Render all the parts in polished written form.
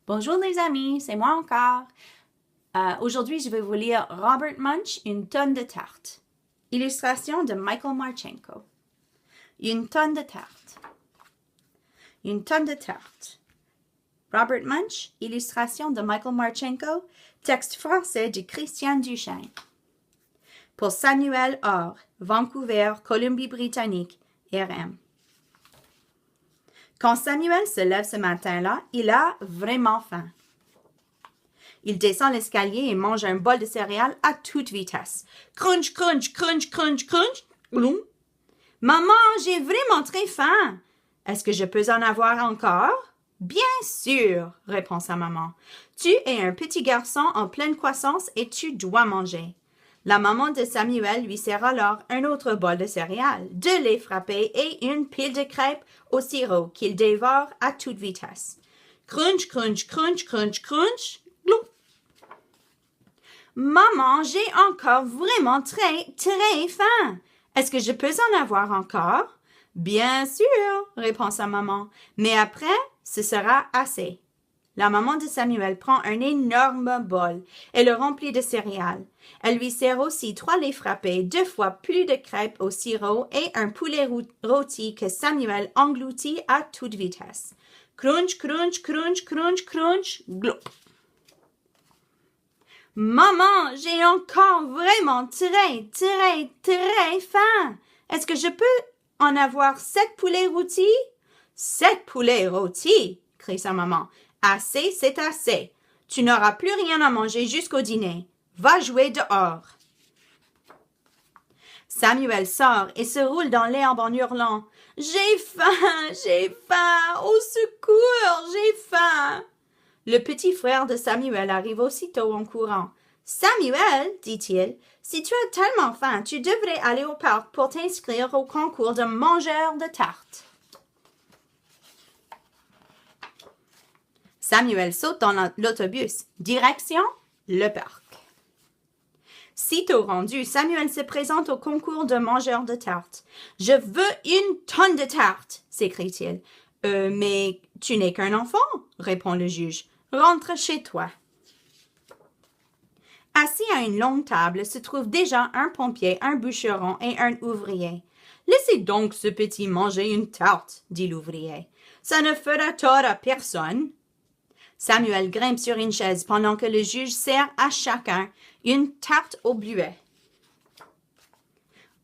Bonjour les amis, c'est moi encore. Aujourd'hui, je vais vous lire Robert Munsch, Une tonne de tartes. Illustration de Michael Marchenko. Une tonne de tartes. Une tonne de tartes. Robert Munsch, illustration de Michael Marchenko, texte français de Christian Duchesne. Pour Samuel Orr, Vancouver, Colombie-Britannique, RM. Quand Samuel se lève ce matin-là, il a vraiment faim. Il descend l'escalier et mange un bol de céréales à toute vitesse. Crunch, crunch, crunch, crunch, crunch. Bloum. Maman, j'ai vraiment très faim. Est-ce que je peux en avoir encore? Bien sûr, répond sa maman. Tu es un petit garçon en pleine croissance et tu dois manger. La maman de Samuel lui sert alors un autre bol de céréales, de lait frappé et une pile de crêpes au sirop qu'il dévore à toute vitesse. Crunch, crunch, crunch, crunch, crunch. Glou. Maman, j'ai encore vraiment très, très faim. Est-ce que je peux en avoir encore? Bien sûr, répond sa maman, mais après, ce sera assez. La maman de Samuel prend un énorme bol et le remplit de céréales. Elle lui sert aussi 3 laits frappés, 2 fois plus de crêpes au sirop et un poulet rôti que Samuel engloutit à toute vitesse. Crunch, crunch, crunch, crunch, crunch, glop. Maman, j'ai encore vraiment très, très, très faim. Est-ce que je peux en avoir 7 poulets rôtis? 7 poulets rôtis, crie sa maman. Assez, c'est assez. Tu n'auras plus rien à manger jusqu'au dîner. Va jouer dehors. Samuel sort et se roule dans l'herbe en hurlant. J'ai faim, j'ai faim, au secours, j'ai faim. Le petit frère de Samuel arrive aussitôt en courant. Samuel, dit-il, si tu as tellement faim, tu devrais aller au parc pour t'inscrire au concours de mangeur de tartes. Samuel saute dans l'autobus. Direction le parc. Sitôt rendu, Samuel se présente au concours de mangeur de tartes. « Je veux une tonne de tartes !» s'écrie-t-il. « Mais tu n'es qu'un enfant !» répond le juge. « Rentre chez toi. » Assis à une longue table se trouvent déjà un pompier, un bûcheron et un ouvrier. « Laissez donc ce petit manger une tarte, » dit l'ouvrier. « Ça ne fera tort à personne. » Samuel grimpe sur une chaise pendant que le juge sert à chacun une tarte au bleuet.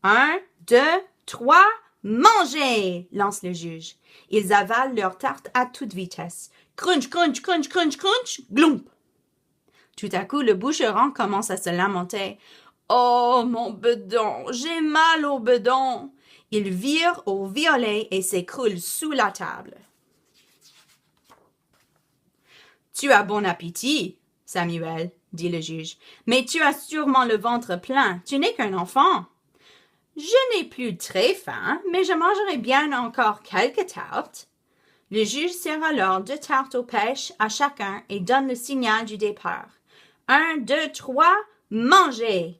1, 2, 3, mangez! Lance le juge. Ils avalent leur tarte à toute vitesse. Crunch, crunch, crunch, crunch, crunch, gloump! Tout à coup, le bûcheron commence à se lamenter. Oh, mon bedon, j'ai mal au bedon! Il vire au violet et s'écroule sous la table. Tu as bon appétit, Samuel, dit le juge, mais tu as sûrement le ventre plein, tu n'es qu'un enfant. Je n'ai plus très faim, mais je mangerai bien encore quelques tartes. Le juge sert alors 2 tartes aux pêches à chacun et donne le signal du départ. 1, 2, 3, mangez!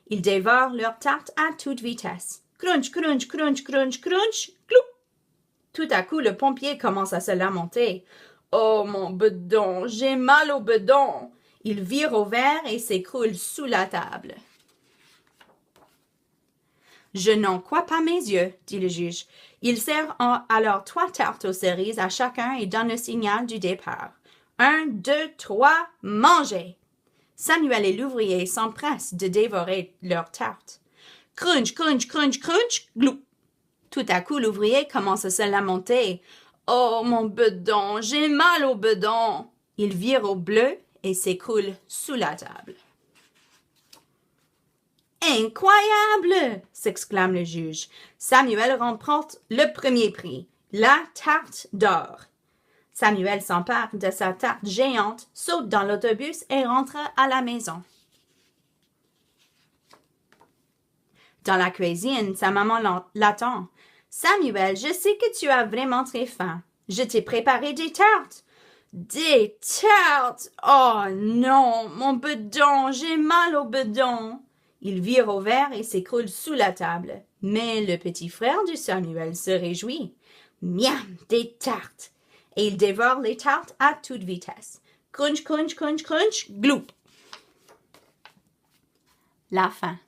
Ils dévorent leurs tartes à toute vitesse. Crunch, crunch, crunch, crunch, crunch, clou! Tout à coup, le pompier commence à se lamenter. Oh, mon bedon, j'ai mal au bedon. Il vire au vert et s'écroule sous la table. Je n'en crois pas mes yeux, dit le juge. Il sert alors 3 tartes aux cerises à chacun et donne le signal du départ. 1, 2, 3, mangez! Samuel et l'ouvrier s'empressent de dévorer leurs tartes. Crunch, crunch, crunch, crunch, glou! Tout à coup, l'ouvrier commence à se lamenter. Oh, mon bedon, j'ai mal au bedon. Il vire au bleu et s'écroule sous la table. Incroyable! S'exclame le juge. Samuel remporte le premier prix, la tarte d'or. Samuel s'empare de sa tarte géante, saute dans l'autobus et rentre à la maison. Dans la cuisine, sa maman l'attend. Samuel, je sais que tu as vraiment très faim. Je t'ai préparé des tartes. Des tartes! Oh non, mon bedon, j'ai mal au bedon. Il vire au vert et s'écroule sous la table. Mais le petit frère du Samuel se réjouit. Miam, des tartes! et il dévore les tartes à toute vitesse. Crunch, crunch, crunch, crunch, gloup. La fin.